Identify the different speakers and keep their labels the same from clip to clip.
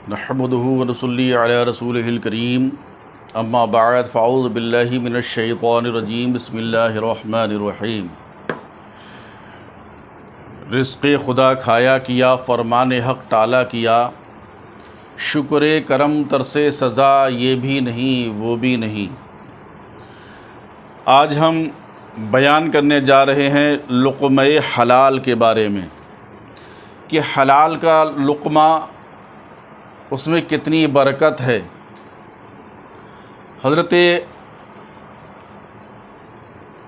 Speaker 1: نحمده ونصلي على رسوله الكريم اما بعد فاعوذ باللہ من الشیطان الرجیم بسم اللہ الرحمن الرحیم۔ رزق خدا کھایا کیا، فرمان حق ٹالا کیا، شکر کرم ترسے سزا یہ بھی نہیں وہ بھی نہیں۔ آج ہم بیان کرنے جا رہے ہیں لقمہ حلال کے بارے میں کہ حلال کا لقمہ اس میں کتنی برکت ہے۔ حضرت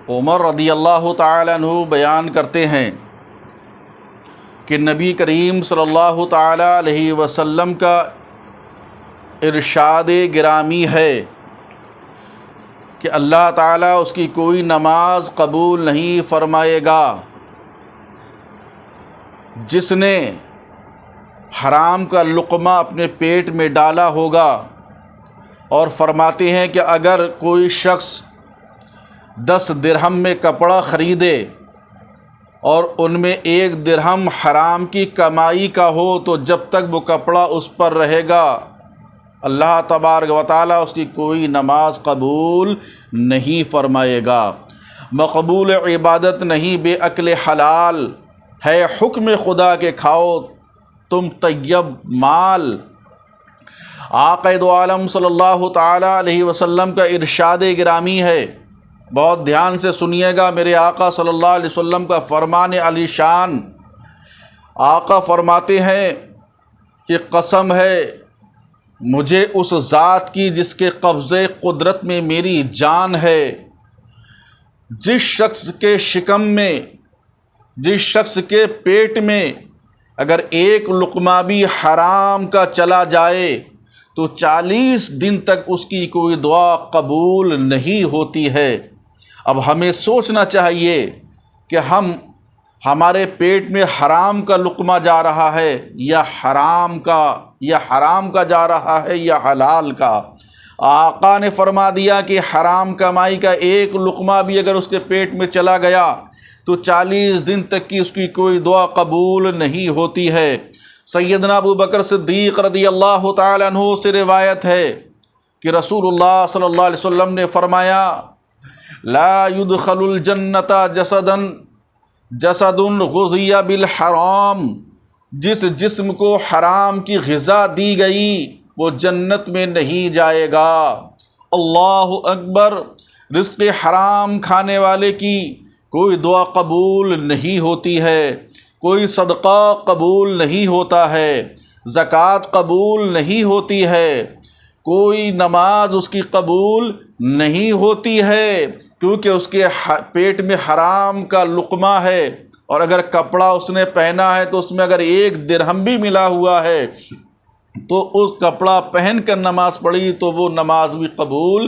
Speaker 1: عمر رضی اللہ تعالیٰ عنہ بیان کرتے ہیں کہ نبی کریم صلی اللہ تعالیٰ علیہ وسلم کا ارشاد گرامی ہے کہ اللہ تعالیٰ اس کی کوئی نماز قبول نہیں فرمائے گا جس نے حرام کا لقمہ اپنے پیٹ میں ڈالا ہوگا، اور فرماتے ہیں کہ اگر کوئی شخص 10 درہم میں کپڑا خریدے اور ان میں 1 درہم حرام کی کمائی کا ہو تو جب تک وہ کپڑا اس پر رہے گا اللہ تبارک و تعالیٰ اس کی کوئی نماز قبول نہیں فرمائے گا۔ مقبول عبادت نہیں، بے اکل حلال ہے حکم خدا کے کھاؤ تم طیب مال۔ آقا دو عالم صلی اللہ تعالیٰ علیہ وسلم کا ارشاد گرامی ہے، بہت دھیان سے سنیے گا۔ میرے آقا صلی اللہ علیہ وسلم کا فرمان علی شان۔ آقا فرماتے ہیں کہ قسم ہے مجھے اس ذات کی جس کے قبضے قدرت میں میری جان ہے، جس شخص کے شکم میں، جس شخص کے پیٹ میں اگر 1 لقمہ بھی حرام کا چلا جائے تو 40 دن تک اس کی کوئی دعا قبول نہیں ہوتی ہے۔ اب ہمیں سوچنا چاہیے کہ ہمارے پیٹ میں حرام کا لقمہ جا رہا ہے یا حرام کا جا رہا ہے یا حلال کا۔ آقا نے فرما دیا کہ حرام کمائی کا 1 لقمہ بھی اگر اس کے پیٹ میں چلا گیا تو 40 دن تک کی اس کی کوئی دعا قبول نہیں ہوتی ہے۔ سیدنا ابو بکر صدیق رضی اللہ تعالیٰ عنہ سے روایت ہے کہ رسول اللہ صلی اللہ علیہ وسلم نے فرمایا لا يدخل الجنت جسد غذی بالحرام، جس جسم کو حرام کی غذا دی گئی وہ جنت میں نہیں جائے گا۔ اللہ اکبر۔ رزق حرام کھانے والے کی کوئی دعا قبول نہیں ہوتی ہے، کوئی صدقہ قبول نہیں ہوتا ہے، زکوٰۃ قبول نہیں ہوتی ہے، کوئی نماز اس کی قبول نہیں ہوتی ہے، کیونکہ اس کے پیٹ میں حرام کا لقمہ ہے۔ اور اگر کپڑا اس نے پہنا ہے تو اس میں اگر 1 درہم بھی ملا ہوا ہے تو اس کپڑا پہن کر نماز پڑھی تو وہ نماز بھی قبول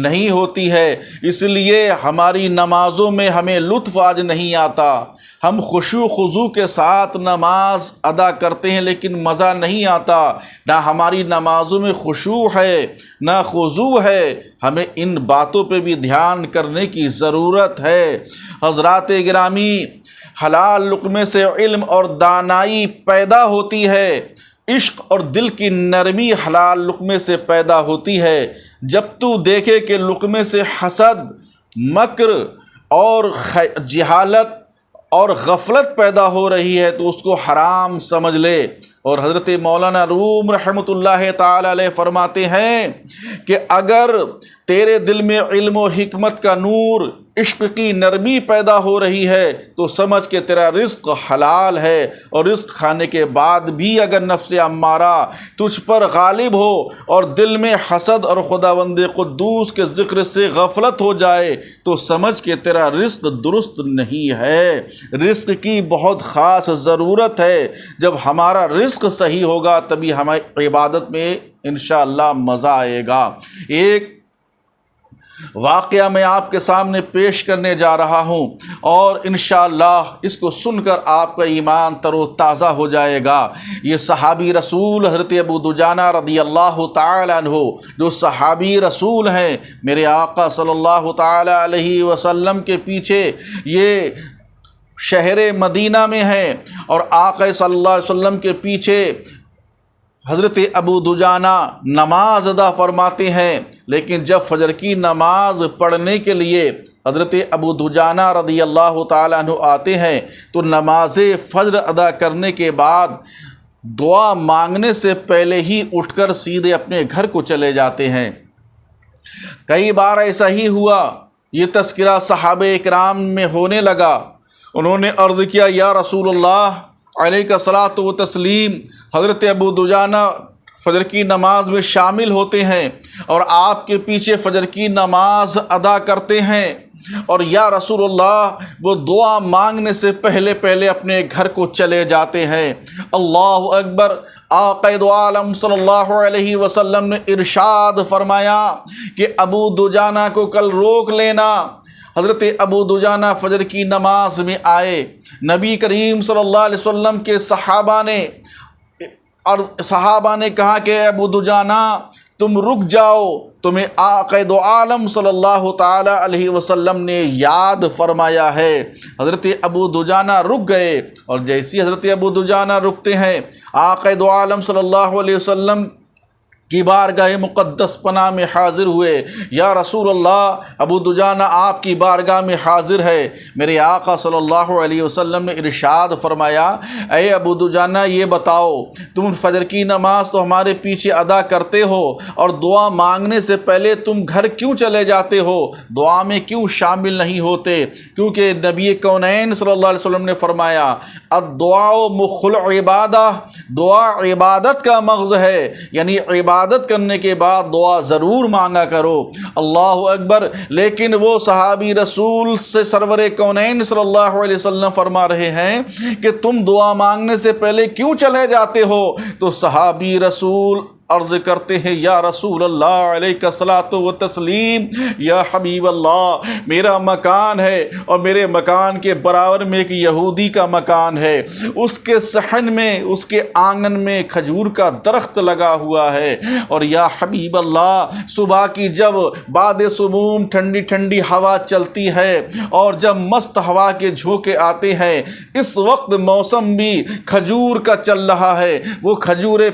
Speaker 1: نہیں ہوتی ہے۔ اس لیے ہماری نمازوں میں ہمیں لطف آج نہیں آتا، ہم خشوع خضوع کے ساتھ نماز ادا کرتے ہیں لیکن مزہ نہیں آتا، نہ ہماری نمازوں میں خشوع ہے نہ خضوع ہے۔ ہمیں ان باتوں پہ بھی دھیان کرنے کی ضرورت ہے۔ حضرات گرامی، حلال لقمے سے علم اور دانائی پیدا ہوتی ہے، عشق اور دل کی نرمی حلال لقمے سے پیدا ہوتی ہے۔ جب تو دیکھے کہ لقمے سے حسد، مکر اور جہالت اور غفلت پیدا ہو رہی ہے تو اس کو حرام سمجھ لے۔ اور حضرت مولانا روم رحمۃ اللہ تعالی علیہ فرماتے ہیں کہ اگر تیرے دل میں علم و حکمت کا نور، عشق کی نرمی پیدا ہو رہی ہے تو سمجھ کہ تیرا رزق حلال ہے، اور رزق کھانے کے بعد بھی اگر نفس امارہ تجھ پر غالب ہو اور دل میں حسد اور خداوند قدوس کے ذکر سے غفلت ہو جائے تو سمجھ کہ تیرا رزق درست نہیں ہے۔ رزق کی بہت خاص ضرورت ہے۔ جب ہمارا رزق صحیح ہوگا تبھی ہماری عبادت میں انشاءاللہ مزہ آئے گا۔ ایک واقعہ میں آپ کے سامنے پیش کرنے جا رہا ہوں اور انشاءاللہ اس کو سن کر آپ کا ایمان تر و تازہ ہو جائے گا۔ یہ صحابی رسول حضرت ابو دجانہ رضی اللہ تعالیٰ عنہ، جو صحابی رسول ہیں، میرے آقا صلی اللہ تعالیٰ علیہ وسلم کے پیچھے یہ شہر مدینہ میں ہیں، اور آقا صلی اللہ علیہ وسلم کے پیچھے حضرت ابو دجانہ نماز ادا فرماتے ہیں، لیکن جب فجر کی نماز پڑھنے کے لیے حضرت ابو دجانہ رضی اللہ تعالیٰ عنہ آتے ہیں تو نماز فجر ادا کرنے کے بعد دعا مانگنے سے پہلے ہی اٹھ کر سیدھے اپنے گھر کو چلے جاتے ہیں۔ کئی بار ایسا ہی ہوا، یہ تذکرہ صحابہ اکرام میں ہونے لگا، انہوں نے عرض کیا یا رسول اللہ علیہ الصلاۃ و تسلیم، حضرت ابو دجانہ فجر کی نماز میں شامل ہوتے ہیں اور آپ کے پیچھے فجر کی نماز ادا کرتے ہیں، اور یا رسول اللہ وہ دعا مانگنے سے پہلے اپنے گھر کو چلے جاتے ہیں۔ اللہ اکبر۔ آقا دو عالم صلی اللہ علیہ وسلم نے ارشاد فرمایا کہ ابو دجانہ کو کل روک لینا۔ حضرت ابو دجانہ فجر کی نماز میں آئے، نبی کریم صلی اللہ علیہ وسلم کے صحابہ نے کہا کہ ابو دجانہ تم رک جاؤ، تمہیں آقا دو عالم صلی اللہ تعالی علیہ وسلم نے یاد فرمایا ہے۔ حضرت ابو دجانہ رک گئے، اور جیسی حضرت ابو دجانہ رکتے ہیں آقا دو عالم صلی اللہ علیہ وسلم کی بارگاہ مقدس پناہ میں حاضر ہوئے۔ یا رسول اللہ، ابو دجانہ آپ کی بارگاہ میں حاضر ہے۔ میرے آقا صلی اللہ علیہ وسلم نے ارشاد فرمایا، اے ابو دجانہ یہ بتاؤ، تم فجر کی نماز تو ہمارے پیچھے ادا کرتے ہو، اور دعا مانگنے سے پہلے تم گھر کیوں چلے جاتے ہو، دعا میں کیوں شامل نہیں ہوتے؟ کیونکہ نبی کونین صلی اللہ علیہ وسلم نے فرمایا الدعاء مخ العبادہ، دعا عبادت کا مغز ہے، یعنی عبادت کرنے کے بعد دعا ضرور مانگا کرو۔ اللہ اکبر۔ لیکن وہ صحابی رسول سے سرور کونین صلی اللہ علیہ وسلم فرما رہے ہیں کہ تم دعا مانگنے سے پہلے کیوں چلے جاتے ہو؟ تو صحابی رسول عرض کرتے ہیں یا رسول اللہ علیہ الصلاۃ و تسلیم، یا حبیب اللہ، میرا مکان ہے اور میرے مکان کے برابر میں ایک یہودی کا مکان ہے، اس کے صحن میں، اس کے آنگن میں کھجور کا درخت لگا ہوا ہے، اور یا حبیب اللہ صبح کی جب باد سموم ٹھنڈی ٹھنڈی ہوا چلتی ہے اور جب مست ہوا کے جھونکے آتے ہیں، اس وقت موسم بھی کھجور کا چل رہا ہے، وہ کھجوریں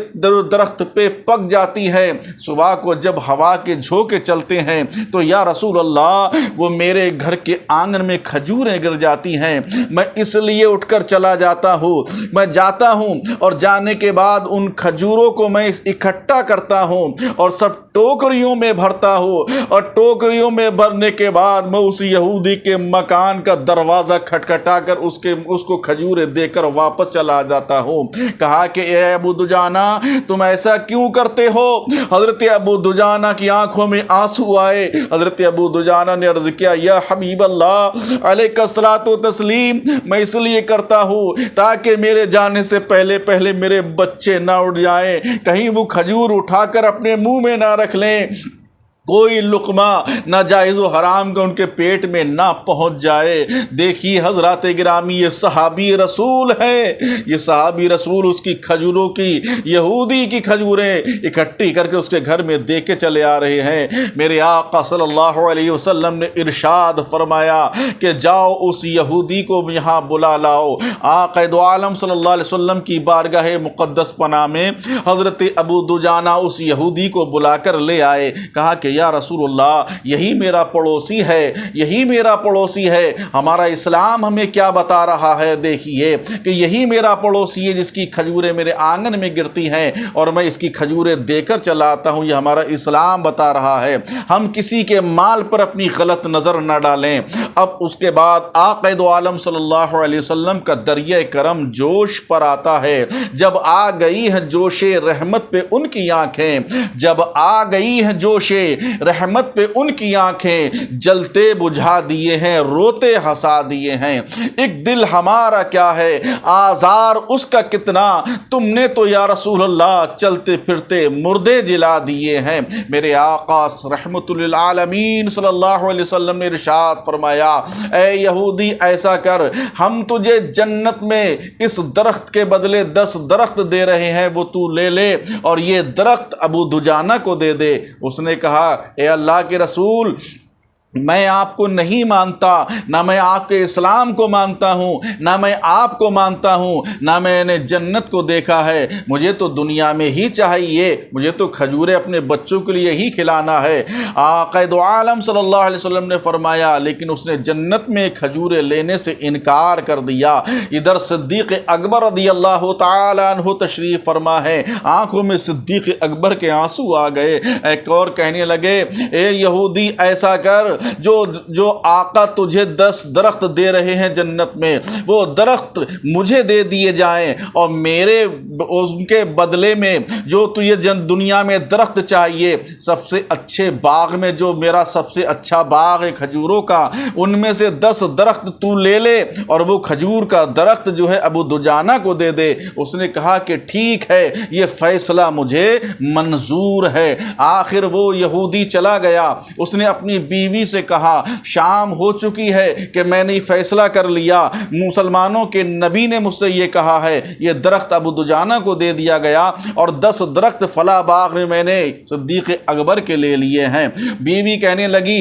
Speaker 1: درخت پہ پک جاتی ہے، صبح کو جب ہوا کے جھونکے چلتے ہیں تو یا رسول اللہ وہ میرے گھر کے آنگن میں کھجوریں گر جاتی ہیں، میں اس لیے اٹھ کر چلا جاتا ہوں، میں جاتا ہوں اور جانے کے بعد ان کھجوروں کو میں اکٹھا کرتا ہوں اور سب ٹوکریوں میں بھرتا ہوں، اور ٹوکریوں میں بھرنے کے بعد میں اس یہودی کے مکان کا دروازہ کھٹکھٹا کر اس کو کھجوریں دے کر واپس چلا جاتا ہوں۔ کہا کہ اے ابو دجانہ تم ایسا کیوں کرتے ہو؟ حضرت ابو دجانہ کی آنکھوں میں آنسو آئے۔ حضرت ابو دجانہ نے عرض کیا یا حبیب اللہ علیہ الصلاۃ و تسلیم، میں اس لیے کرتا ہوں تاکہ میرے جانے سے پہلے میرے بچے نہ اٹھ جائیں، کہیں وہ کھجور اٹھا کر اپنے منہ میں نہ رکھ لیں، کوئی لقمہ ناجائز و حرام کا ان کے پیٹ میں نہ پہنچ جائے۔ دیکھیے حضرات گرامی، یہ صحابی رسول ہے، یہ صحابی رسول اس کی کھجوروں کی، یہودی کی کھجوریں اکٹھی کر کے اس کے گھر میں دے کے چلے آ رہے ہیں۔ میرے آقا صلی اللہ علیہ وسلم نے ارشاد فرمایا کہ جاؤ اس یہودی کو یہاں بلا لاؤ۔ آقا دو عالم صلی اللہ علیہ وسلم کی بارگاہ مقدس پناہ میں حضرت ابو دجانہ اس یہودی کو بلا کر لے آئے۔ کہا کہ یا رسول اللہ یہی میرا پڑوسی ہے، یہی میرا پڑوسی ہے، ہمارا اسلام ہمیں کیا بتا رہا ہے؟ دیکھیے کہ یہی میرا پڑوسی ہے جس کی کھجوریں میرے آنگن میں گرتی ہیں اور میں اس کی کھجوریں دے کر چلا آتا ہوں، یہ ہمارا اسلام بتا رہا ہے۔ ہم کسی کے مال پر اپنی غلط نظر نہ ڈالیں۔ اب اس کے بعد آقا دو عالم صلی اللہ علیہ وسلم کا دریائے کرم جوش پر آتا ہے۔ جب آ گئی ہے جوش رحمت پہ ان کی آنکھیں، جب آ گئی ہے جوش رحمت پہ ان کی آنکھیں، جلتے بجھا دیے ہیں، روتے ہنسا دیے ہیں۔ ایک دل ہمارا کیا ہے، آزار اس کا کتنا، تم نے تو یا رسول اللہ چلتے پھرتے مردے جلا دیے ہیں۔ میرے آقا رحمت للعالمین صلی اللہ علیہ وسلم نے ارشاد فرمایا اے یہودی ایسا کر، ہم تجھے جنت میں اس درخت کے بدلے 10 درخت دے رہے ہیں، وہ تو لے لے اور یہ درخت ابو دجانہ کو دے دے۔ اس نے کہا اے اللہ کے رسول، میں آپ کو نہیں مانتا، نہ میں آپ کے اسلام کو مانتا ہوں، نہ میں آپ کو مانتا ہوں، نہ میں نے جنت کو دیکھا ہے، مجھے تو دنیا میں ہی چاہیے، مجھے تو کھجوریں اپنے بچوں کے لیے ہی کھلانا ہے۔ آقا دو عالم صلی اللہ علیہ وسلم نے فرمایا لیکن اس نے جنت میں کھجوریں لینے سے انکار کر دیا۔ ادھر صدیق اکبر رضی اللہ تعالی عنہ تشریف فرما ہے، آنکھوں میں صدیق اکبر کے آنسو آ گئے۔ ایک اور کہنے لگے اے یہودی ایسا کر جو آقا تجھے 10 درخت دے رہے ہیں جنت میں، وہ درخت مجھے دے دیے جائیں اور میرے ان کے بدلے میں جو تجھے دنیا میں درخت چاہیے، سب سے اچھے باغ میں جو میرا سب سے اچھا باغ ہے کھجوروں کا، ان میں سے 10 درخت تو لے لے اور وہ کھجور کا درخت جو ہے ابو دجانہ کو دے دے۔ اس نے کہا کہ ٹھیک ہے، یہ فیصلہ مجھے منظور ہے۔ آخر وہ یہودی چلا گیا، اس نے اپنی بیوی سے کہا شام ہو چکی ہے کہ میں نے فیصلہ کر لیا، مسلمانوں کے نبی نے مجھ سے یہ کہا ہے، یہ درخت ابو دجانہ کو دے دیا گیا اور 10 درخت فلاں باغ میں نے صدیق اکبر کے لے لیے ہیں۔ بیوی کہنے لگی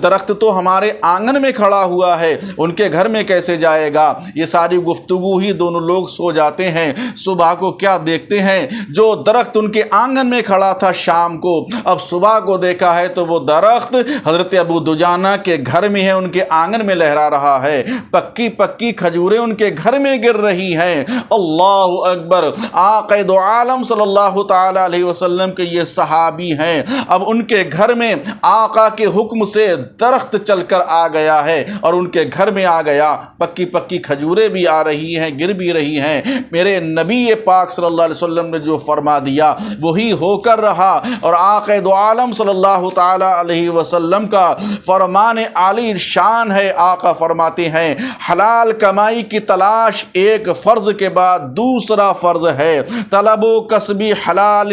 Speaker 1: درخت تو ہمارے آنگن میں کھڑا ہوا ہے، ان کے گھر میں کیسے جائے گا؟ یہ ساری گفتگو ہی دونوں لوگ سو جاتے ہیں۔ صبح کو کیا دیکھتے ہیں، جو درخت ان کے آنگن میں کھڑا تھا شام کو، اب صبح کو دیکھا ہے تو وہ درخت حضرت ابو دجانہ کے گھر میں ہے، ان کے آنگن میں لہرا رہا ہے، پکی پکی کھجوریں ان کے گھر میں گر رہی ہیں۔ اللہ اکبر! آقا دو عالم صلی اللہ تعالی علیہ وسلم کے یہ صحابی ہیں، اب ان کے گھر میں آقا کے حکم سے درخت چل کر آ گیا ہے اور ان کے گھر میں آ گیا، پکی پکی کھجوریں بھی آ رہی ہیں، گر بھی رہی ہیں۔ میرے نبی پاک صلی اللہ علیہ وسلم نے جو فرما دیا وہی ہو کر رہا، اور آقا دو عالم صلی اللہ تعالی علیہ وسلم کا فرمان عالی شان ہے۔ آقا فرماتے ہیں حلال کمائی کی تلاش ایک فرض کے بعد دوسرا فرض ہے، طلب و کسب حلال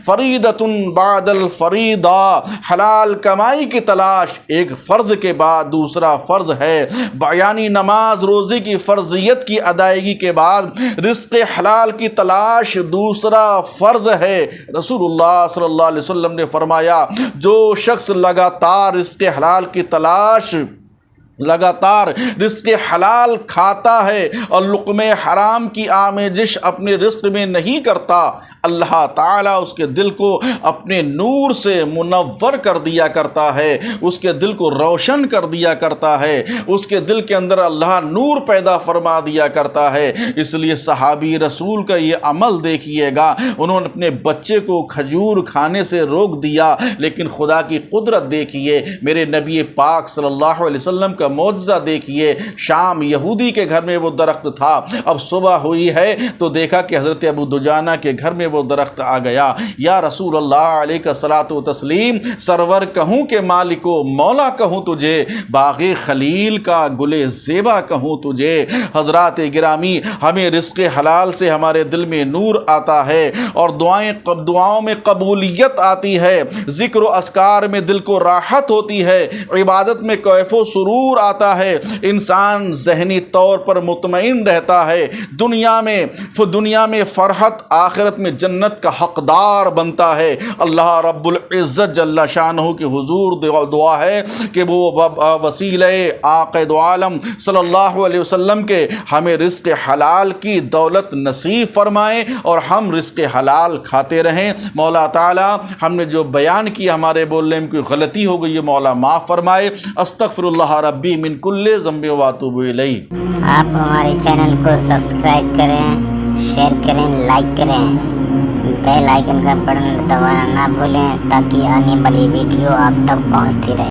Speaker 1: فریدۃ بعد الفریضہ، حلال کمائی کی تلاش ایک فرض کے بعد دوسرا فرض ہے، یعنی نماز روزے کی فرضیت کی ادائیگی کے بعد رزق حلال کی تلاش دوسرا فرض ہے۔ رسول اللہ صلی اللہ علیہ وسلم نے فرمایا جو شخص لگاتار رزق حلال کی تلاش، لگاتار رزق حلال کھاتا ہے اور لقمے حرام کی آمیزش اپنے رزق میں نہیں کرتا، اللہ تعالیٰ اس کے دل کو اپنے نور سے منور کر دیا کرتا ہے، اس کے دل کو روشن کر دیا کرتا ہے، اس کے دل کے اندر اللہ نور پیدا فرما دیا کرتا ہے۔ اس لیے صحابی رسول کا یہ عمل دیکھیے گا، انہوں نے اپنے بچے کو کھجور کھانے سے روک دیا، لیکن خدا کی قدرت دیکھیے، میرے نبی پاک صلی اللہ علیہ وسلم کا معجزہ دیکھیے۔ شام یہودی کے گھر میں وہ درخت تھا، اب صبح ہوئی ہے تو دیکھا کہ حضرت ابو دجانہ کے گھر میں وہ درخت آ گیا۔ یا رسول اللہ علیہ الصلوۃ والتسلیم، سرور کہوں کہ مالک و مولا کہوں تجھے، باغ خلیل کا گل زیبا کہوں تجھے۔ حضرات گرامی، ہمیں رزق حلال سے ہمارے دل میں نور آتا ہے اور دعاؤں میں قبولیت آتی ہے، ذکر و اذکار میں دل کو راحت ہوتی ہے، عبادت میں کیف و سرور آتا ہے، انسان ذہنی طور پر مطمئن رہتا ہے، دنیا میں فرحت، آخرت میں جنت کا حقدار بنتا ہے۔ اللہ رب العزت جل شانہ کی حضور دعا ہے کہ وہ وسیلہ آقا دو عالم صلی اللہ علیہ وسلم کے ہمیں رزق حلال کی دولت نصیب فرمائیں اور ہم رزق حلال کھاتے رہیں۔ مولا تعالی ہم نے جو بیان کیا، ہمارے بولنے میں کوئی غلطی ہو گئی ہے مولا معاف فرمائے۔ استغفر اللہ ربی من کل ذنب واتوب الیہ۔
Speaker 2: آپ ہمارے چینل کو سبسکرائب کریں، شیئر کریں، لائک کریں، بیل آئیکن کا بٹن دبانا نہ بھولیں تاکہ آنے والی ویڈیو آپ تک پہنچتی رہے۔